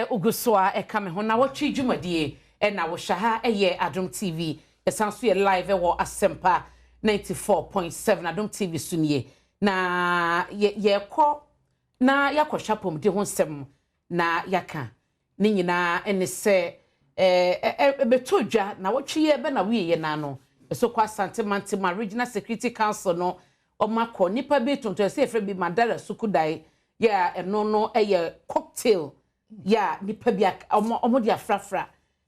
Uguswa ekame ho na watchi dwumadie na wo shaha Adom TV esanso ye live wo Asempa 94.7 Adom TV sunie na ye kɔ na yakɔhwa pomde ho nsɛm na yaka ni nyina ene se betodwa na watchi ye be na wiye na no so kwa Asante Mantima Regional Security Council no omakɔ nipa bi tonto se efre bi Mandara Sukudai ya eno eye cocktail ya nipa bi omo dia frafra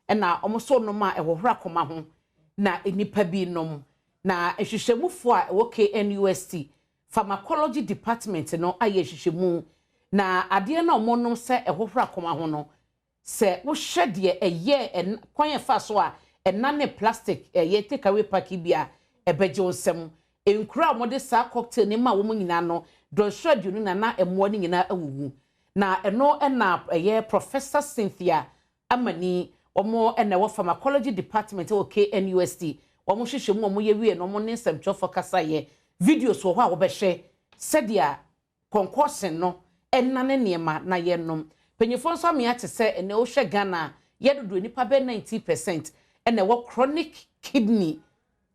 na omo so no ma ewohora koma ho na nipa bi nom na ehwehwemufo a ewo KNUST pharmacology department no aye ehwehwemu na ade na omo nom se ewohora koma ho no se wo hwede eye kwan fa so a enane plastic ye take away pack bia ebeje onsem enkura omo de sa cocktail ni ma wo nyina no don hwede no na emo ni nyina awuwu na eno na ye Professor Cynthia Amani omo na wo pharmacology department o KNUST omo hwehwemu omo ye wie no omo ne nsɛmtwofo kasa ye videos wo ho a wo bɛhwɛ sedia concussion no enane niema na ye nom penyefo nso me ate se ene wo hwɛ Ghana ye dodo nipa be 90% ene wo chronic kidney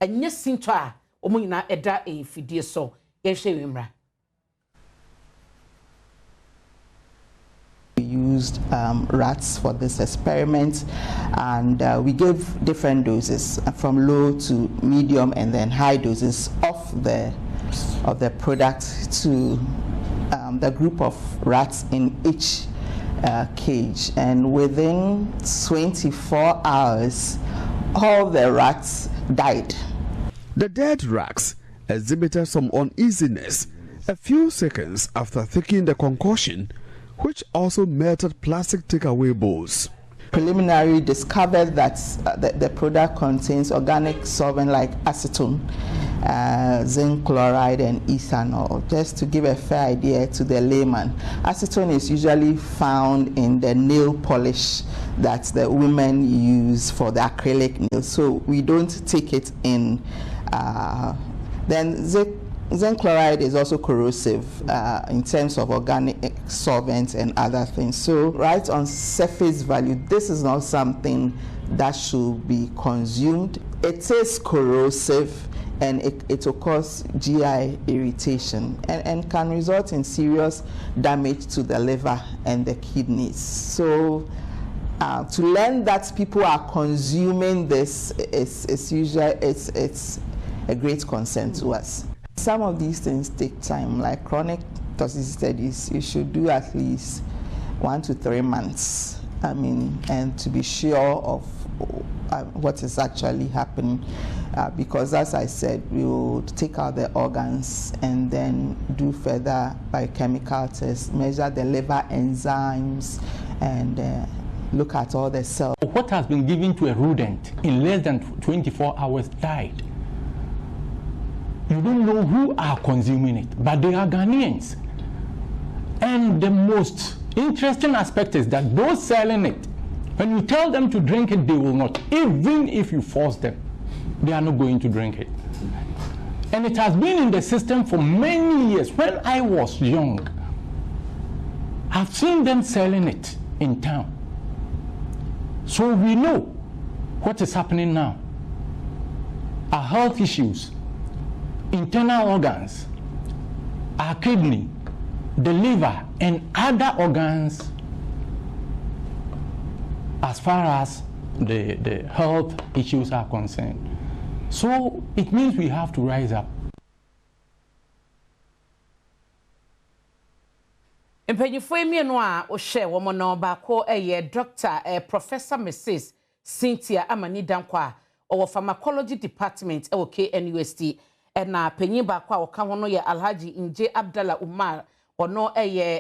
anya sinto a omo nyina eda efidie so ye hwɛ wemra. Used rats for this experiment, and we gave different doses from low to medium and then high doses of the product to the group of rats in each cage, and within 24 hours all the rats died. The dead rats exhibited some uneasiness a few seconds after taking the concoction, which also melted plastic takeaway bowls. Preliminary discovered that the product contains organic solvent like acetone, zinc chloride, and ethanol. Just to give a fair idea to the layman, acetone is usually found in the nail polish that the women use for the acrylic nails, so we don't take it in. Then zinc chloride is also corrosive in terms of organic solvents and other things. So right on surface value, this is not something that should be consumed. It is corrosive and it will cause GI irritation and can result in serious damage to the liver and the kidneys. So to learn that people are consuming this is usually it's a great concern to us. Some of these things take time, like chronic toxicity studies. You should do at least 1 to 3 months. And to be sure of what is actually happening, because as I said, we will take out the organs and then do further biochemical tests, measure the liver enzymes, and look at all the cells. What has been given to a rodent in less than 24 hours died. You don't know who are consuming it, but they are Ghanaians. And the most interesting aspect is that those selling it, when you tell them to drink it, they will not. Even if you force them, they are not going to drink it. And it has been in the system for many years. When I was young, I've seen them selling it in town. So we know what is happening now. Our health issues, internal organs, our kidney, the liver, and other organs as far as the health issues are concerned. So it means we have to rise up. Mpenyifo emienu a o share wo mo no ba ko Dr. Professor Mrs. Cynthia Amani Dankwa o pharmacology department e KNUST. Na penyin ba kwa woka ho no ye Alhaji Nje Abdallah Umar ono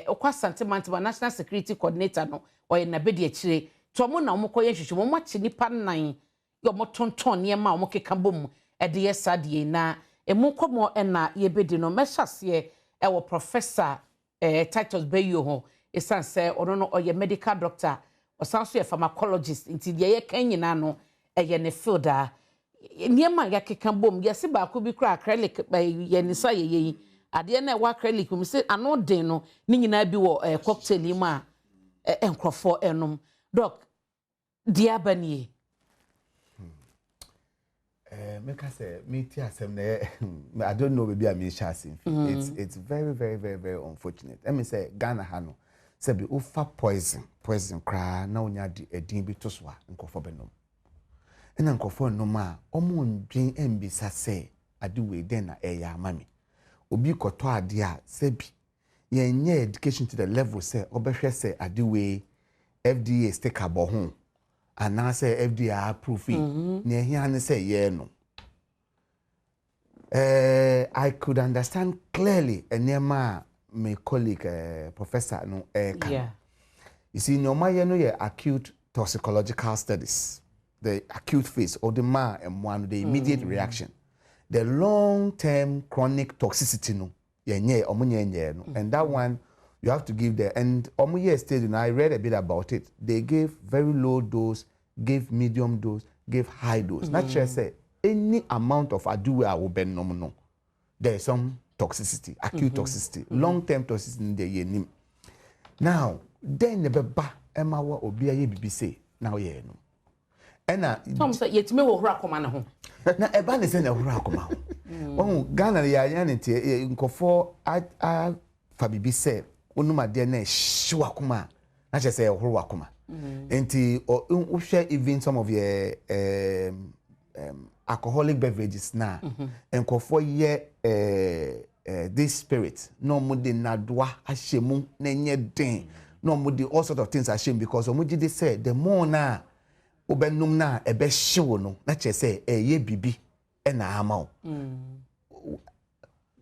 okwa Asante Mantima National Security Coordinator no oye na bedi akire to mo na mo koye hwehwe mo machi nipa nan yo mo tonton ne ma mo keka bom de ye sadie na emu komo na ye bedi no mehase wo Professor Titus Bayo ho esan se ono no oye medical doctor osanso ye pharmacologist nti de ye kan nyina no eye ne field a niema ya keka bom yesi ba ko bi kra acrylic ye nisa ye ade na wa acrylic mi se ano den no ni nyina bi wo cocktail mu a enkrofo enom doc diabanie make us say me tia asem na I don't know maybe I mean chasing it's very very very very unfortunate. Let me say Ghana hano say be ofa poison kra na onya di edin bi to so a nkofo benom ena nkofo nom a omo ndwen embisa say ade we den na eya amami obi koto ade a say bi yenye education to the level say obehwe say ade we FDA sticker bo ho and now say FDA approve it. Ne here say yeah no. I could understand clearly my colleague professor no yeah. You see no my no acute toxicological studies. The acute phase or the man and one the immediate reaction. The long-term chronic toxicity no no. And that one you have to give the and stage and I read a bit about it. They gave very low dose, gave medium dose, gave high dose. Not just say any amount of aduwe will be no. There is some toxicity, acute toxicity, long-term toxicity in the year. Now, then the baba Emma wa obi aye bibi say now yeah no. And Tom say yet me wo hura koma na ho. Na eba ne say na hura koma ho. Oh Ghana ya ne tie nkofo a fa bibi say onuma de na hwe akoma na che say huru akoma enti o share even some of your alcoholic beverages na nkofo ye this spirit no mo de nadwa ahyemu na nye den no mo de all sort of things ahyem because o mo gide say the more na obenum na ebe hyewo no na che say ye bibi e na ama o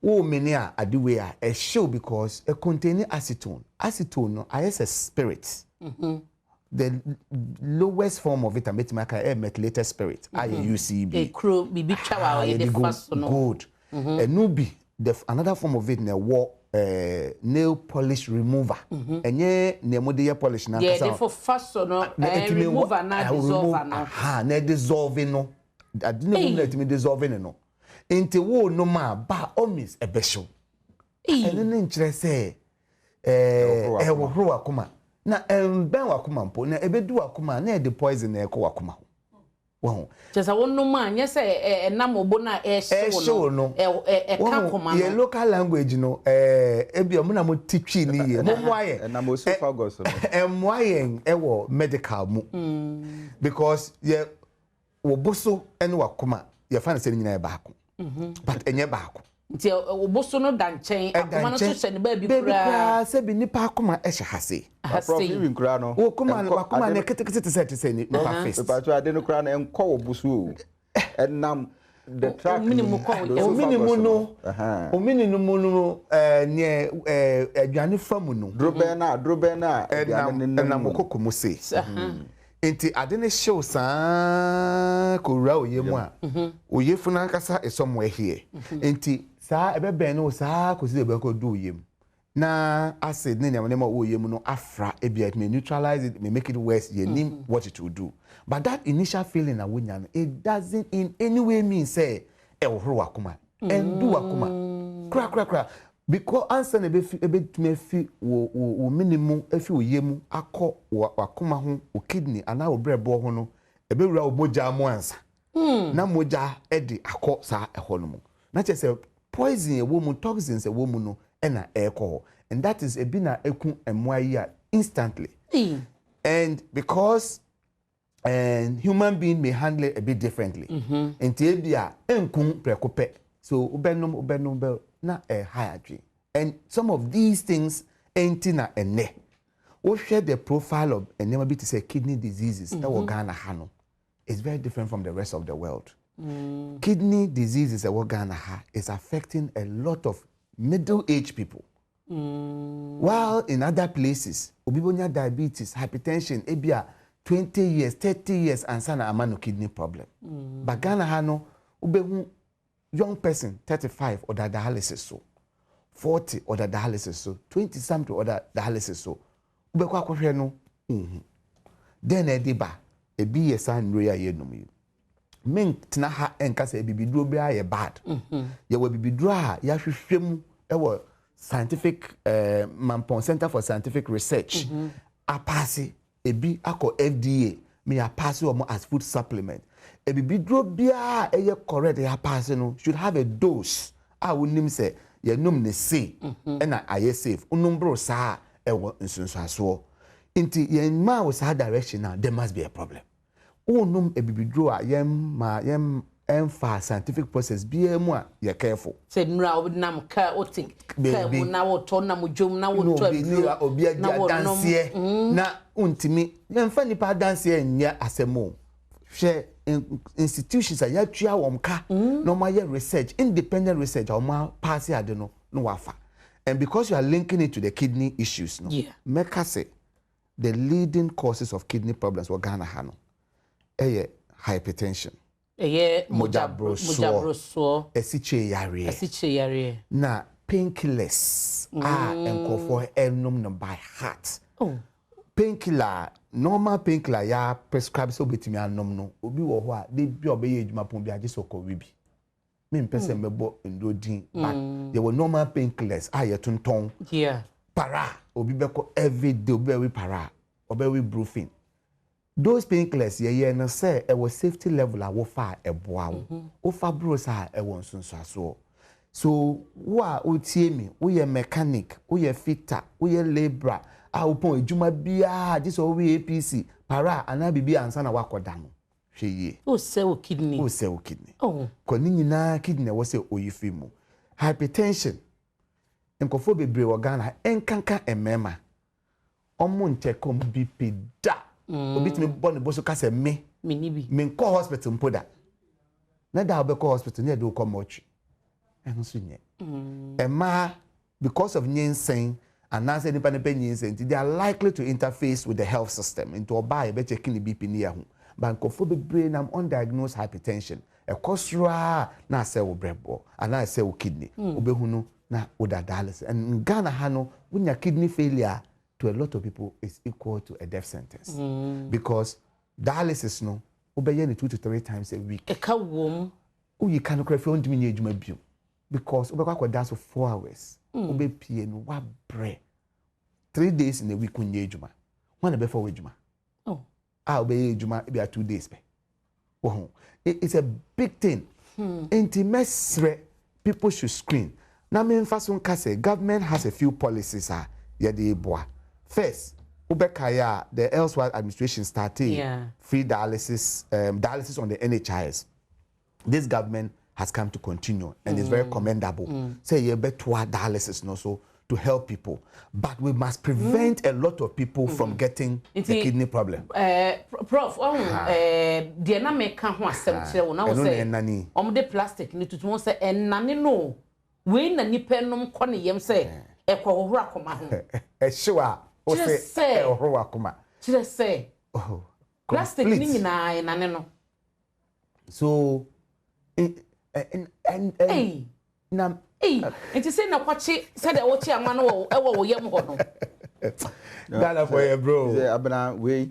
wo many are aduwe a show because it contains acetone. Acetone no is a spirit. The lowest form of it a methylated spirit. IUCB. A crew bibi chawa the first no. Good. Nubi another form of it na war nail polish remover. Enye nemode polish na kasa. Yeah, the first no remover na dissolve na. Na dissolve no. I didn't let me dissolve no. Enti wo no ma ba omis ebesho ene ne nkyere se wo hro akoma na ben wakoma mpo na ebedu akoma na the poison na ekọ wakoma wo chesa wo no ma anye se enam obo na ehyewo no ka koma no ye local language no ebi o na mo titwi ni ye mo moaye na mo esophagus no moaye ewo medical mu because ye wo boso ene wakoma ye fa na se nyina e baako but enye baako nti oboso no danchen akoma no so hye ne ba bi kura se bi nipa akoma ehye hase prof even kura no wo akoma na ketekete se nipa face pa to ade no kura na enko oboso o enam the track minimum no ne aduane famu no drobe na enam kokomo se enti ade ne show saa kowura oyemu a oyefu na nkasa esomo ehie enti saa ebebe no saa kosi ebe ko do oyemu na acid ne ne ma oyemu no afra ebia it may neutralize it, may make it worse ye nim what it will do, but that initial feeling na wonya no it doesn't in any way mean say e wohoro wakoma endu wakoma kra because answer na ebe tumi fi wo minimum efi oyemu akọ wakoma ho o kidney ana wo brebo ho no ebe wura wo moja mo ansa na moja edi akọ sa eho no mo na che say poison e wo mu toxins e wo mu no e na ekọ and that is ebi na eku emwa ya instantly and because human being may handle it a bit differently enti ebia enkun prekope so ubenum na high adrenaline. And some of these things ain't na ene. We share the profile of and never be to say kidney diseases that we Ghana ha. It's very different from the rest of the world. Kidney diseases that we Ghana ha is affecting a lot of middle-aged people. While in other places, obibonya diabetes, hypertension, ebia 20 years, 30 years and sana amano kidney problem. But Ghana ha no ubehu young person 35 or dialysis so 40 or dialysis so 20 something or dialysis so ubekwa kwhwe no then ediba ebi yesan nro ya yenum yi men tena ha enka se bibiduro bia ye bad ye we bibiduro a ya hwehwem e wo scientific Mampon Center for Scientific Research apase ebi akọ FDA me apase omo as food supplement ebi bidro bia eye correct ya apase no should have a dose a wonim se ye num ne say na aye safe unumbro sa ewo nsunsuaso nti ye ma wo sa direction now there must be a problem unum ebi bidro a yem emfa scientific process bia mu a ye careful say nra obinam ka otik ka mu na wo to na mu dwom na wo to obi adia danse na untimi yemfa nipa danse nya asemo hwe institutions ya twa womka no ma ye research independent research o ma pass ade no wafa and because you are linking it to the kidney issues no make us say the leading causes of kidney problems were Ghana hano hypertension mojabroso esiche yare na painkillers and for enum no by heart painkiller normal painkiller ya prescribe so betimi anom no obi wo ho a de bi obeye adwuma pon bi age soko wi bi me mpese mebo ndodin but there were normal painkillers ye tonton para obi beko every day obi we para obi we brufen those painkillers ye no say e was safety level a wo fa eboa wo fa bros a e won sunsuaso so wa otie mi wo ye mechanic wo ye fitter wo ye laborer a upon ejuma bia this we APC para ana bibi ansa na wakoda no hweye o se o kidney ko ni nyina kidney wo se oyifi mu hypertension enkofo bebre wo Ghana enkanka emema omo nchekom BP da obitimi bo ne boso kase me nibi me nko hospital mpoda na da obeko hospital ne do ko mochi eno so nye ema because of nyensen and now say they are likely to interface with the health system into a buy be checking the BP near home bankophobic brain am undiagnosed hypertension e kosra na say wo brebo and na say wo kidney obehunu na oda dialysis and in Ghana hano when kidney failure to a lot of people is equal to a death sentence because dialysis no obeye ni 2 to 3 times a week e ka wom you can cry for ndimi ejuma bio because obekwa kwa dance for 4 hours obe pie no wa bre 3 days in a week kunye ejuma one be for ejuma obe ejuma be 2 days be it's a big thing intimacy people should screen na me mfaso nka say government has a few policies ya de boa first ubekaya the elsewhere administration started free dialysis dialysis on the NHIS. This government has come to continue and it's very commendable. Say you better dialysis no so to help people, but we must prevent a lot of people from getting the kidney problem. Prof, the na make ho asem kire wo na wo say de plastic ni tutu say enane no we na nipa nom ko ne yem say e kwa hohoro akoma ho sure o say e hohoro akoma kire say plastic ni nyina enane no so and na enti say na kwachi say the wochi ama no wo yem ho no Ghana for you bro say abana we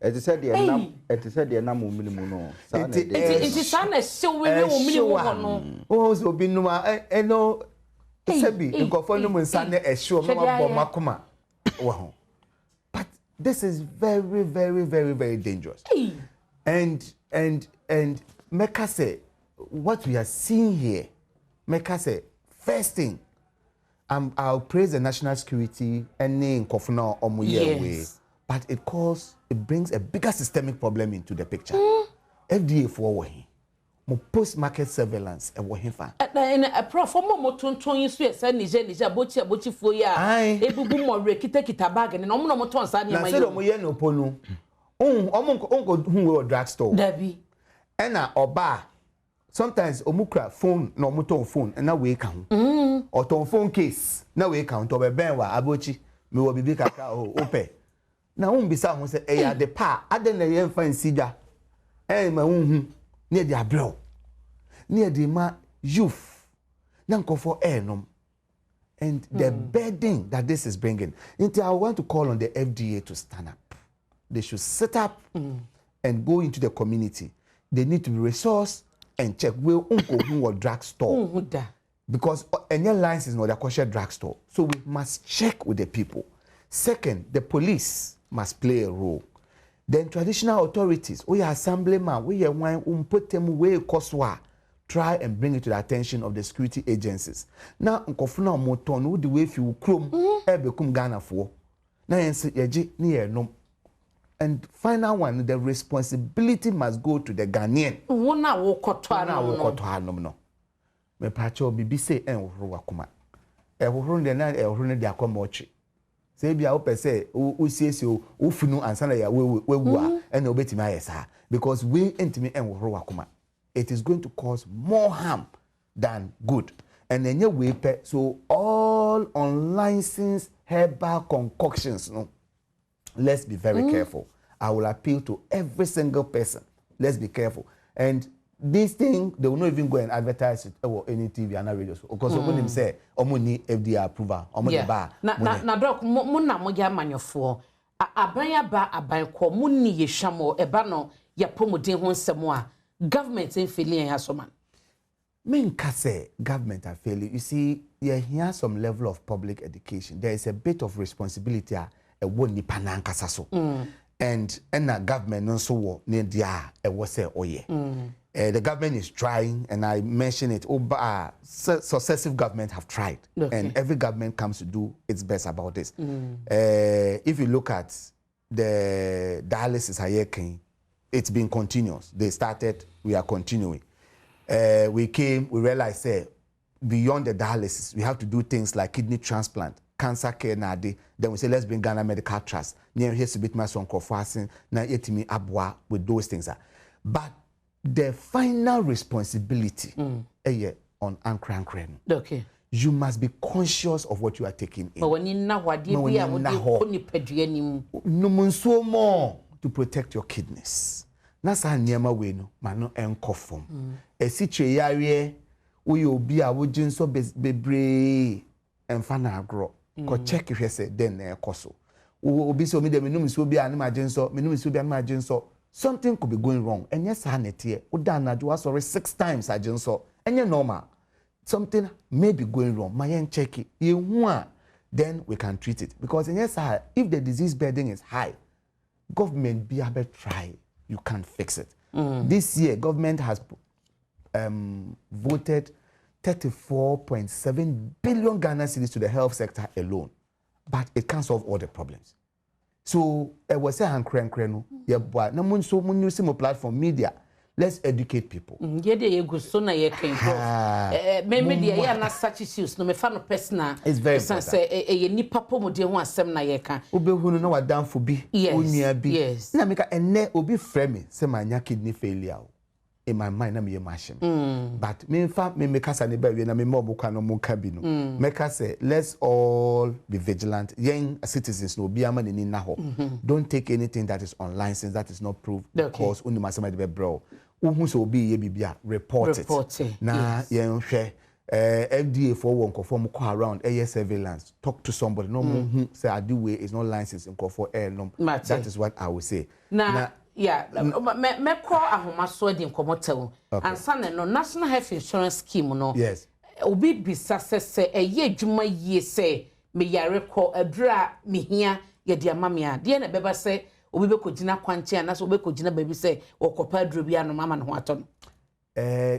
it said the nam minimum no it sana show we minimum ho no o so bi no eno sebi nkofo no mun sana ehwe mama bo makoma wo ho but this is very very very very dangerous and make us say what we are seeing here make us say first thing I'll praise the national security and nkofo omoye but it brings a bigger systemic problem into the picture. FDA for wahi mo post market surveillance e wahi fa na prof mo tonton yisu e say Niger bochi fo ya ebubu mo rekita bag ni no mo ton sa ni ma yi na say mo ye no ponu onko hu drug store dabi ena oba sometimes omukra phone na omuton phone na we ka ho or ton phone case na we ka to be ben wa abochi me wo bibi kaka ope na bisa ho say e ya de pa ade na ye mfa nsija ma hu ne de abro ne de ma youth na nkofo enom and the burden that this is bringing into I want to call on the FDA to stand up. They should sit up and go into the community. They need to be resourced and check where unko who drug store because any license is not a kosher drug store, so we must check with the people. Second, the police must play a role. Then traditional authorities, we are assemblyman, we are one put them way koswa, try and bring it to the attention of the security agencies. Now, nkofuna moton, who the way if you chrome, become Ghana for. Now, no. And final one, the responsibility must go to the Ghanaian. Wona wo kotwa no. Me pacho bibi say enhoro wakoma. Ehoro de na ehoro ne de akoma ochi. Say bia wo pese wo siesie wo funu ansa na ya wewu a and obetimi ayesa because we entimi enhoro wakoma. It is going to cause more harm than good. And then we pay so all unlicensed herbal concoctions, no. Let's be very careful. I will appeal to every single person. Let's be careful. And this thing, they will not even go and advertise it or any TV and radio. Because someone say, "Omuni FDA approval." Na doc, muna moja manyofo. Abanya ba abanko muni yeshamo ebano ya pomodin hon semwa. Government in failing yasoman. Men say government are failing. You see, here some level of public education. There is a bit of responsibility. Woni pananka saso and the government also near dia was say the government is trying, and I mentioned it successive government have tried, and every government comes to do its best about this. If you look at the dialysis it's been continuous. They started, we are continuing. We realized beyond the dialysis we have to do things like kidney transplant, cancer care nadi. Then we say let's bring Ghana Medical Trust. Near here to bit my son Kofasin na yetimi abwa with those things. But the final responsibility on Ankran. Okay. You must be conscious of what you are taking in. But when you no more to protect your kidneys. Nasa nyama we no mano enkofom. Esiche yare we obi a wojinso bebre emfa agro. Ko check if you say then ekoso. Obi so me dem no so bi an magenso, me no so bi an magenso. Something could be going wrong. And yes, Hanetie, Udanadu, sorry 6 times agenso. And you normal. Something may be going wrong. My check it. Then we can treat it. Because yes, if the disease burden is high, government be able to try. You can't fix it. This year, government has voted 34.7 billion Ghana cedis to the health sector alone. But it can't solve all the problems. So I was saying, no platform media. Let's educate people. It's very important. In my mind, I'm a machine. But me make us an make us say, let's all be vigilant. Young citizens no be a man in naho. Don't take anything that is unlicensed, that is not proved, because only my somebody be bro. So be report it. Now, FDA for one conform around air surveillance. Talk to somebody. No, say I do way is not licensed in for air. No, that is what I would say. Now. Yeah, me call ahomaso di nkomotew ansa no national health insurance scheme no. Yes. Obi bisa se eye adwuma yie se me yare ko adura mehia ye dia mamia de na beba se obi be kogina kwanche anaso obi kogina baby se okopa adura bi anu mama no ho ato no.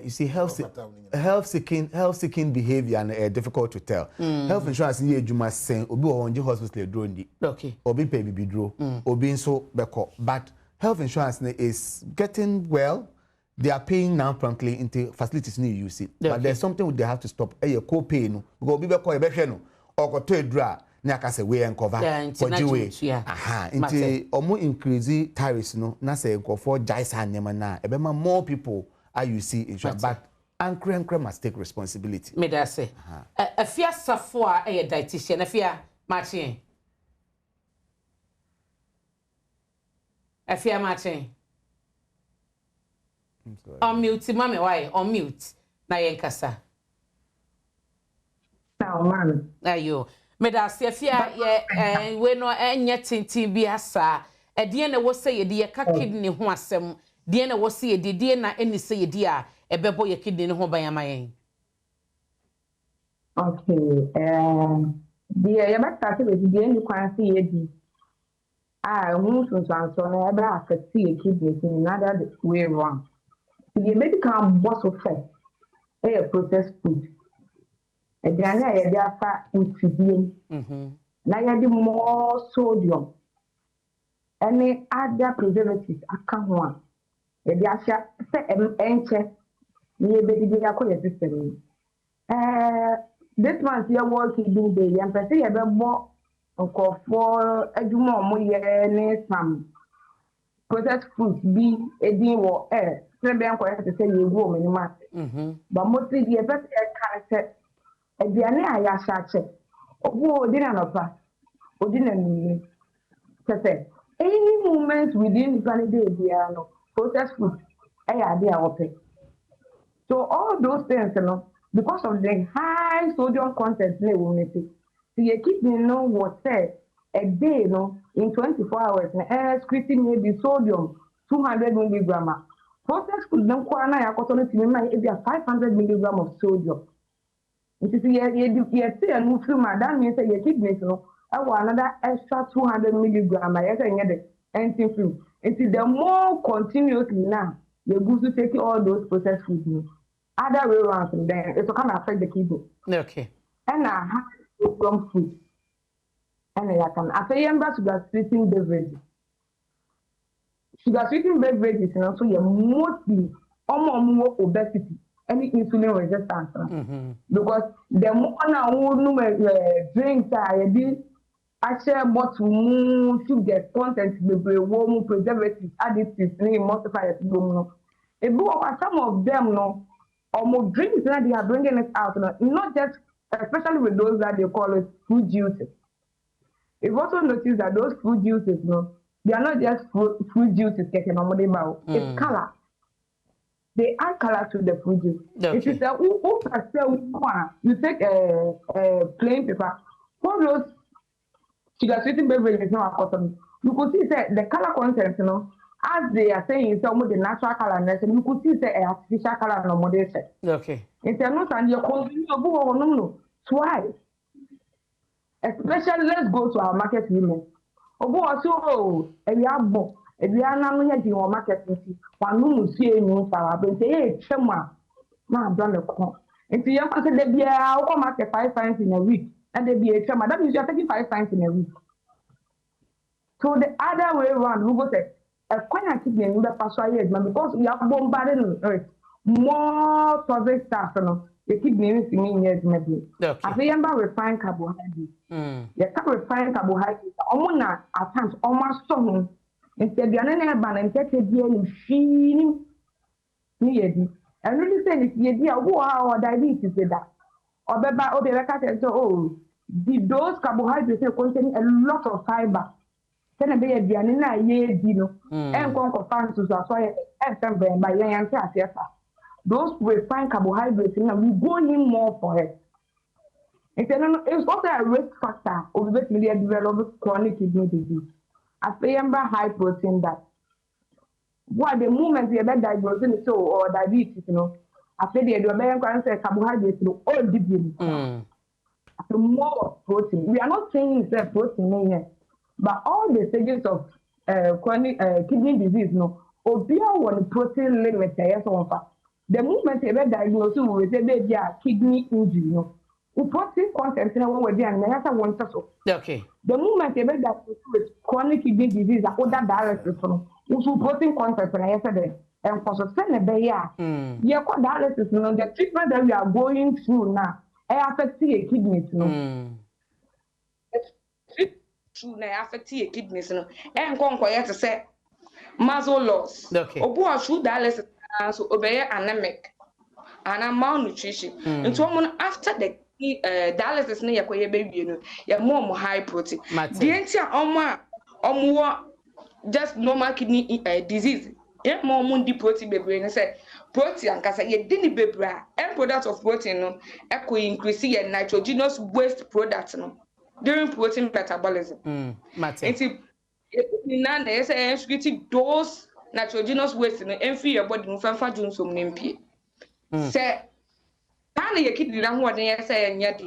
You see, health seeking behavior and difficult to tell. Health insurance ni adwuma sen obi wo onje hospital draw ndi. Okay. Obi pay bibi draw. Obi nso beko, but health insurance is getting well. They are paying now promptly into facilities need use it. But there's something they have to stop. Co-pay no. Because people call a no or go to a draw. Na kase we and cover for jiwe. Aha. Into omo increase tariffs no. Na say go for jaisa nyama na. Ebema more people are you see insurance. But Ankre must take responsibility. Me da say. Afia safo a dietitian afia Martin. Afia Martin. On mute, mama, why? On mute. Na yenkasa. Now, man. Ayo. Me da se afia ye we no enye tintin bi asa. E de na wo say ye de ka kidney ho asem. De na wo say ye de na eni say ye de a ebebo ye kidney ho ban amayen. Okay. The you must start with the end you can see ye di. who so ever affect the kidneys in another way around. The medical boss of fair, a processed food. A Ghana, a diapha with CDN. Now you more sodium. Any other preservatives, I can't want. A diasha, say, and near baby, I call it system. This month, you're working day, and per se, a more for a more some processed foods be a deal or air. Seven to say you go in the but mostly the best character a diane I shall oh, dinner no pass, or dinner me. Any movement within the processed food, I idea open. So all those things, because of the high sodium content, they will make it. So you keep what said a day, in 24 hours, squeezing maybe sodium 200 milligram. Processed food don't quite I got 500 milligram of sodium. It is you see and move through that means that your kidneys, I want another extra 200 milligram. I get anything through. It is the more continuously now you're going to take all those processed foods. Other way around from there, it will come affect the kidney. Okay. And I have from food. And I can after sugar sweetening beverages. Sugar sweetening beverages, so you're mostly almost obesity, any insulin resistance. Because the more now drinks I share bottle sugar content, warm preservatives, additives, emulsifiers. Some of them, almost drinks that they are bringing it out, not just, especially with those that they call it fruit juices. You've also noticed that those fruit juices, they are not just fruit juices taken on the bowl. It's color. They add color to the fruit juice. Okay. It is you take a plain paper, for those sugar sweetened beverages now cotton. You could see that the color content, as they are saying, it's almost the natural color, and you could see the artificial color no more. Okay. In terms of your consuming, twice. Especially, let's go to our market women. Also, if you are not yet in our market, one will see a new flower, but say, Chema, not done the corn. If you have to be our market 5 times in a week, and they be a Chema, that means you are taking 5 times in a week. So the other way around, we go say, a coin kidney in the past years, because we are bombarded with more toxic stuff, the kidney is in years, maybe. As we remember refined carbohydrates. You can refine carbohydrates. Almost at times, almost so. Instead, you are not and take a deal in feeding. And really say this idea, wow, diabetes is that. Or those carbohydrates contain a lot of fiber. Then be a dianina ye dino, and conquer fans to soil and by young those refined carbohydrates, we go in more for it. It's also a risk factor of this media develop chronic kidney disease. As remember high protein that. What the moment you are diagnosing so or diabetes, after the carbohydrates, all the more protein. We are not saying it's a protein here. But all the stages of chronic kidney disease, obia one protein limit. The moment you are diagnosed with a kidney injury, protein content in one way and another one so. Okay. The moment you are diagnosed with chronic kidney disease, other dialysis, also protein content yesterday, and for sustainable you call dialysis, the treatment that we are going through now, affects the kidneys, affect your kidneys, and conquer to say muscle loss. Okay. Or should dialysis so obey anemic and malnutrition. And so after the dialysis near your baby, you're more high protein. The entire just normal kidney disease. Yeah, more mundi protein baby and say protein and cassa ye didn't be end product of protein echo increase your nitrogenous waste products during protein metabolism. It's those nitrogenous waste and free your body move and doing some nimpy. Say, can you keep the one say and yet,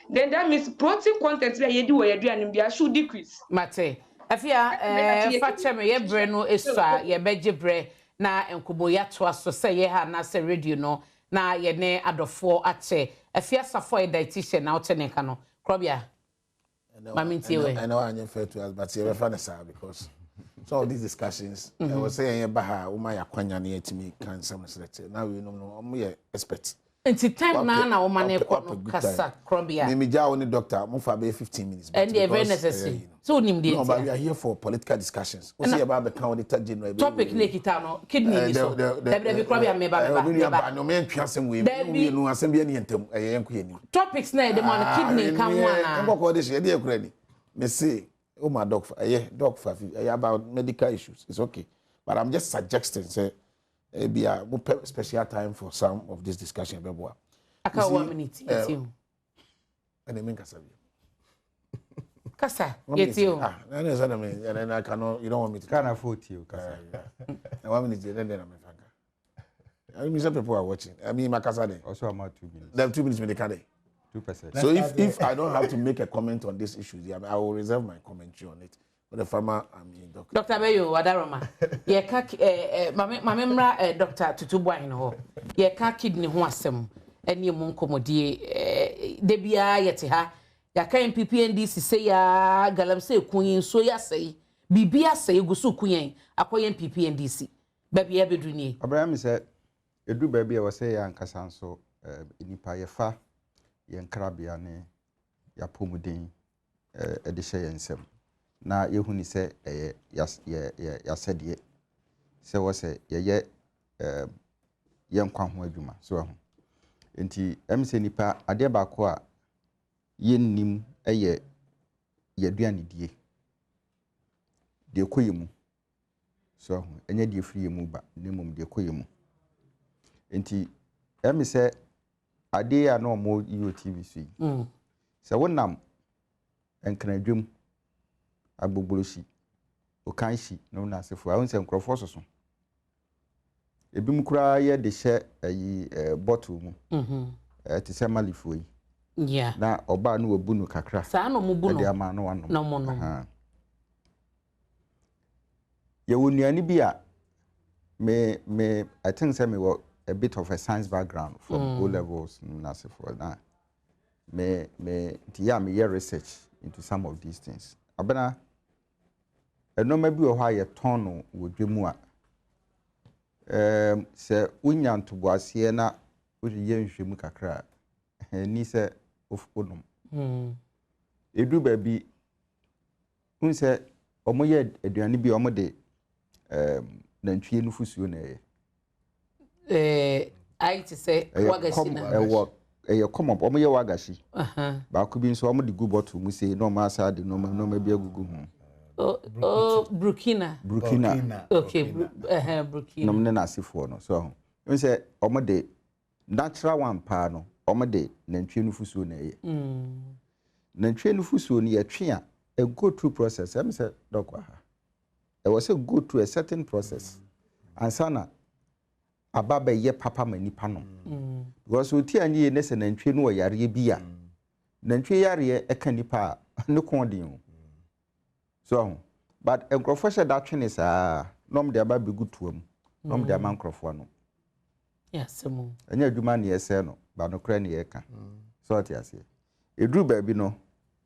then that means protein content where you do and should decrease. Mate, afia fa cheme ye bre no esua ye beje bre na enkobo ya to aso se ye ha na se radio no na ye ne adofo ache afia safo e dietitian na otene ka no krobia mami tiwe I know I'm fair to us but you refer to because some of these discussions I was saying baha uma ya kwanya na yetimi kan some select now we know no expert enti time na o mane ko no kasa krobia me ja oni doctor mo fa be 15 minutes and they very necessary so nim dey no but we are here for political discussions we see about the county general topic ne kita no kidney ni so be krobia me ba no me ntwasem we no asem bia ne yentam yenko yeni topics na the man kidney kan wana ngo ko de she dey ekura ni me say oh my doc doc for about medical issues it's okay but I'm just suggesting say be a special time for some of this discussion bebo aka 1 minute yetio and me kasa yetio na na sana me and I cannot you don't want me to can afford you kasa 1 minute then I'm fanga I mean some people are watching I mean makasa then also about 2 minutes them 2 minutes me they can 2%. So if I don't have to make a comment on this issue, I will reserve my commentary on it. But the farmer, I mean, Dr. Beyo Wadaroma, ye ka mamemra Dr. Tutubwa in ho. Ye ka kidney ho asem eni mu nkomodie de bia yete ha. Ya ka MPPNDC say ya galamse kunyin so ya say bibia say gusu kunyin akoye MPPNDC. Baby ya beduni. Abraham said edu baby I was say ya nkasa so inipa ye fa yen krabia ne ya pomuden de hye yensem na yehuni se ya sedie se wo se ye yen kwa ho adwuma so ho enti emse nipa ade ba ko a yennim ye yaduane die de koyemu so ho enye de free mu ba nemum de koyemu enti emse ade ya no mo YouTube so yi se wonam enkranadwem agbogboloshi okanshi no na sefo ahun se nkrofo soso ebi mukura ye de hye ayi bottle mu ti se malifo yi yeah na oba no wabu no kakra sa no mu bu no de ama no wano no mo no ye wonuani bi a me I think say me a bit of a science background from O levels for that. Me research into some of these things. Abena no maybe o ha ye ton wo dwemu a se unyan to boase na wo ye nhwemu kakra ni se of onum edu ba bi un se omo ye aduane bi omo de nantwie no fusuo na ye I to say wagashi na come up omo ye wagashi ba ko bi nso omo de gu bottle mu say no ma sa de no ma bi agugu ho Burkina okay Burkina no me na asifo no so you say omo de natural one pa no omo de nantwie no fusuo na ye nantwie no fusuo no ye twe a go through process am say dokwa ha it was a go through a certain process and sana ababa ye papa manipa no because oti anye ne se nantwie no yare bi a nantwie yare e ka nipa ne kondin so but enkrofo she da twene saa nom de aba begu tuam nom de ama nkrofo no yes mo anya adwuma ne yese no ba no kra ne yeka so ati ase edru ba bi no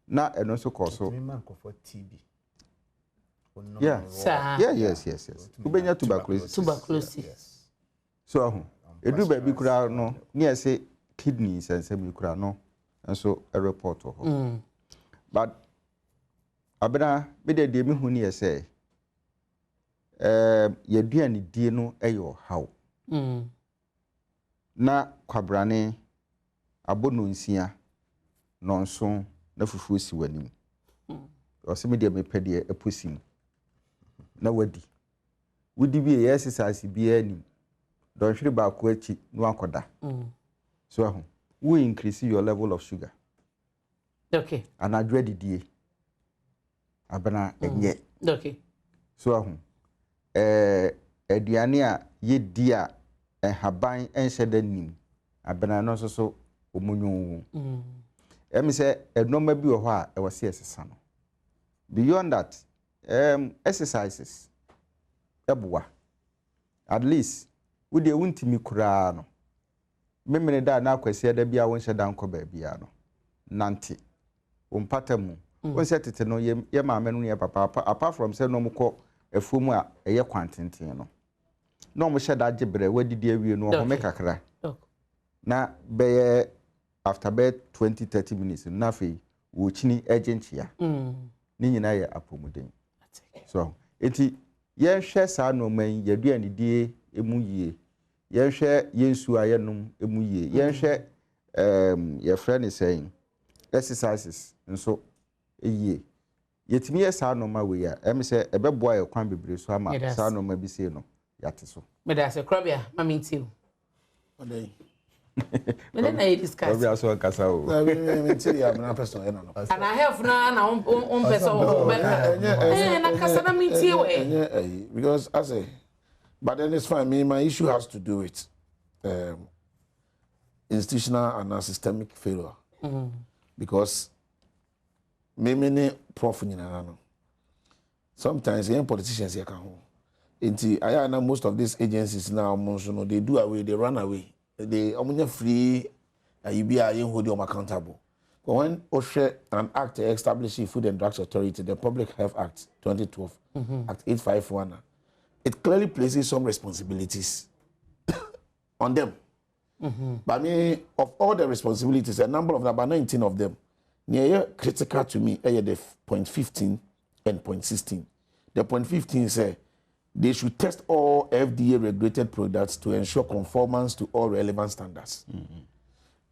na eno so koso TB yes ubenya tuberculosis so edu ba bi kura no ne yese kidney sense bi kura no enso a report ho but abena be de me hu ne yese yaduane die no eyo haw na kwabrane abono nsia nonso na fufuo si wanim osimi de me pede eposim na wudi bi exercise bi anim don hwere ba ko achi no akoda so ahu we increase your level of sugar okay and adredidie abana enye okay so ahu aduane a ye di a haban enhye da nim abana no so omunyu say enoma bi wo ho a e wose esesa no beyond that exercises eboa at least we dey wuntimi kura no memene da na akwase da bia won hyeda nko ba bia no nanti wompata mu won se tete no ye maame no ye papa apart from say no mko afumu a eye kwantenten no mo hyeda agebre wadidi awie no ho me kakra na be after 20-30 minutes na fe wo chini agentia ni nyina ye apomuden so eti ye hwe sa no man ye dua ni die emu yie ye hwe yensu ayenum emu yie ye hwe ye friend is saying exercises nso yie yetimi ye sa no ma we ya em se ebeboa ye kwan bebre so ama sa no ma bi se no yate so me da se krobia mami ntiu odey me na e discuss krobia so kasa o me ntiu ya na person ena no and I have na person o be na kasa na mi ntiu because I say but then it's fine. My issue has to do with institutional and systemic failure. Because many prof sometimes young politicians here I know most of these agencies now they do away, they run away. They are free you be hold them accountable. But when OSHA an act establishing Food and Drugs Authority, the Public Health Act 2012, Act 851, it clearly places some responsibilities on them. But I mean, of all the responsibilities, a number of them, about 19 of them, near critical to me, the point 15 and point 16. The point 15 says they should test all FDA regulated products to ensure conformance to all relevant standards.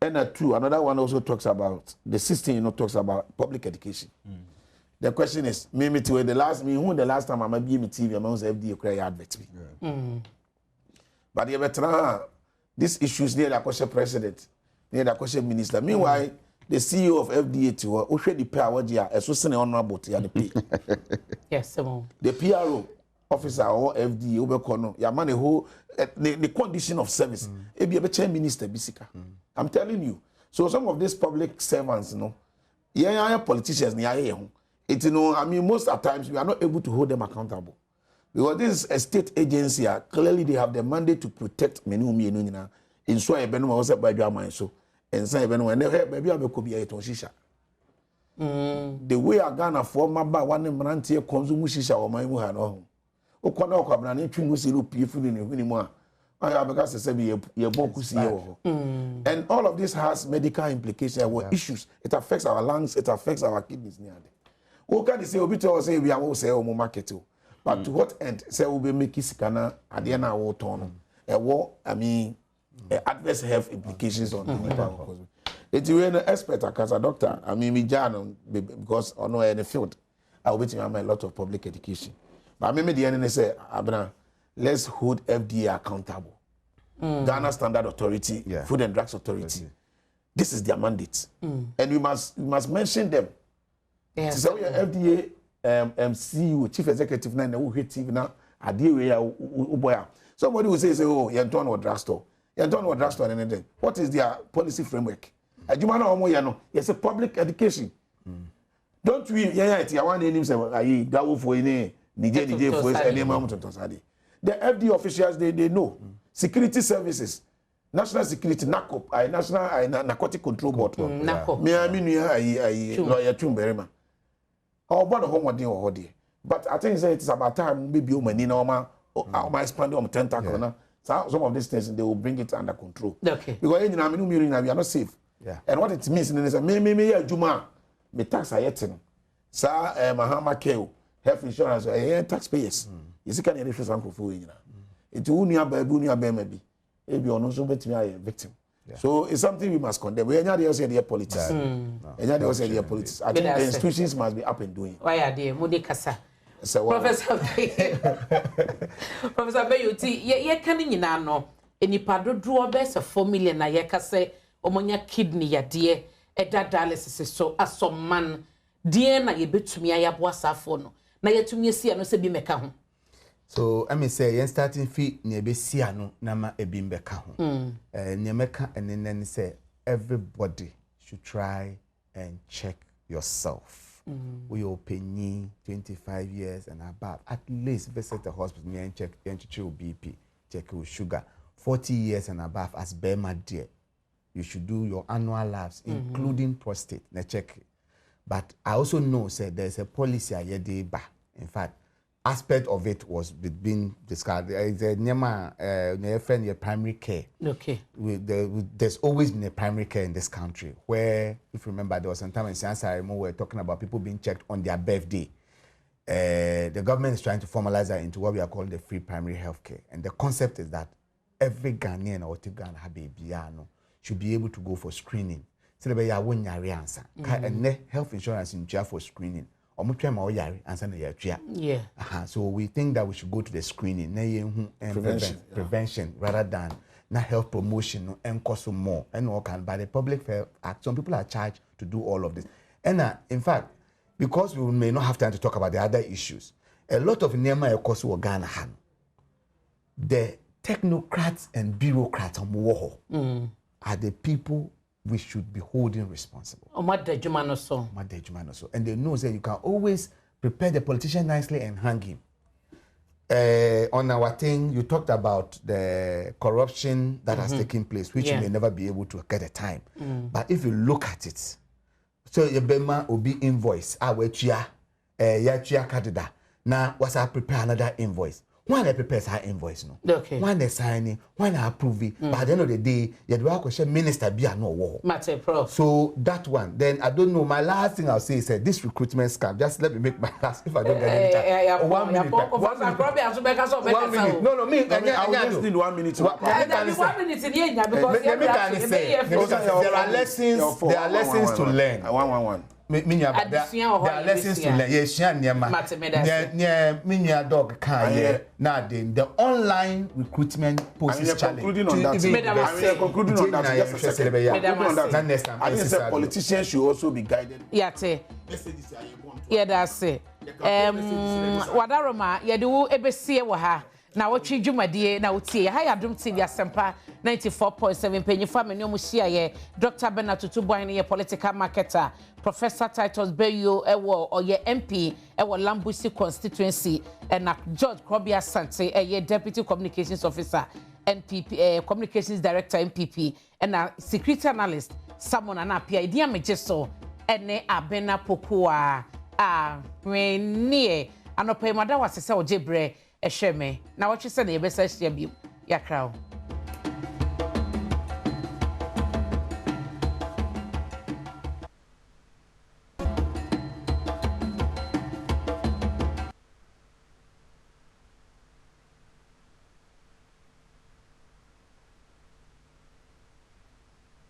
And another one also talks about, the 16 talks about public education. The question is, maybe to the last time I'm a TV, I'm on FDA cry advert. But the veteran, these issues near the question president, near the question minister. Meanwhile, the CEO of FDA to Oshe the power dia associate honorable to the pay. Yes, the PRO officer or FDA obekono ya man the condition of service. E be a minister bisika. I'm telling you. So some of these public servants, politicians I mean, most of the times we are not able to hold them accountable. Because this is a state agency, clearly they have the mandate to protect many in so a benuma was by drama so and say benuma never maybe I could be a shisha. The way I Ghana for my ba one manantia consume shisha or my muhan home. O kono ko abna ne twimu si lu pie funu ne huni mu a I because say ye boku si and all of this has medical implications or issues. It affects our lungs, it affects our kidneys nearly. Who can say obi to say we are say o market but to what end say we be make sikana ade na wo ton I mean adverse health implications on the people. It's when an expert as a doctor I mean me journal because I know in the field I will be a lot of public education but maybe the end say abna let's hold FDA accountable. Ghana Standard Authority, Food and Drugs Authority. This is their mandate. And we must mention them. Yes. So FDA CEO, Chief Executive now who hit TV now somebody will say oh you're done with drugstore. You're done with drugstore and anything. What is their policy framework? It's a public education. Don't we the FDA officials they know. Security services, national security, national narcotic control board. Lawyer Chumberima. But I think it's about time maybe expanding on tentacle. Some of these things they will bring it under control. Okay. Because we are not safe. And what it means is me Juma, me tax ayetin. Sa Mahama Keo, health insurance, taxpayers. You see, can you refuse uncle for you? It will be maybe also victim. So it's something we must condemn. We are not the politics. Politics. I think the institutions must be up and doing. Why are they? Mudekasa. Professor Bayuti, ye canning in ano. Any padro draw best of 4 million na yakase, omonya kidney ya dear, a dialysis so as some man, dear na ye bit to me, I have was a phone. Na ye to me see and no be meka. So I may say yen starting fee near be siano nama e bimbeka ho. Nyemeka and then say everybody should try and check yourself. We are penny 25 years and above. At least visit the hospital and check your BP, check your sugar. 40 years and above as Bema dear. You should do your annual labs, including prostate. Now check. But I also know there's a policy in fact, aspect of it was being discussed. There's a primary care. Okay. There's always been a primary care in this country where, if you remember, there was some time in Sansarimo we were talking about people being checked on their birthday. The government is trying to formalize that into what we are calling the free primary health care. And the concept is that every Ghanaian or Ghana should be able to go for screening. So the health insurance in for screening. Yeah. So we think that we should go to the screening, prevention rather than health promotion and cost more and all can. By the Public Health Act, some people are charged to do all of this. And in fact, because we may not have time to talk about the other issues, a lot of Nema costs were Ghana. The technocrats and bureaucrats are the people we should be holding responsible. And they know that you can always prepare the politician nicely and hang him. On our thing, you talked about the corruption that has taken place, which you may never be able to get a time. But if you look at it, so your Bema will be invoice. Now, what's I prepare another invoice? When they prepare our invoice, no. Okay. When they sign it, when they approve it, but at the end of the day, you do have question minister be a no war. Matter prof. So that one, then I don't know. My last thing I'll say is this recruitment scam. Just let me make my last. If I don't get any time, 1 minute. 1 minute. No, me. I will just need 1 minute. 1 minute in here because there are lessons. There are lessons to learn. 1. There are lessons to learn. Yes, dog can now the online recruitment poses challenge. Concluding on that, just a second. I think politicians should also be guided. Yeah, that's it. Wadaroma, you do ebesie wa ha. Na watchi dwumadie na wotie ha ya Adom TV Asempa 94.7 penyifa me no muhia ye Dr. Bernard Tutuboan ye political marketer Professor Titus Beyo ewo oye MP ewo Lambusi constituency na George Krobia Sante ye deputy communications officer NPP communications director NPP na security analyst Samon na apia dia mejeso ene Abena Pokuwa renie anope mada wasese ojebre ehweme na woche se na yebesa hia bi yakra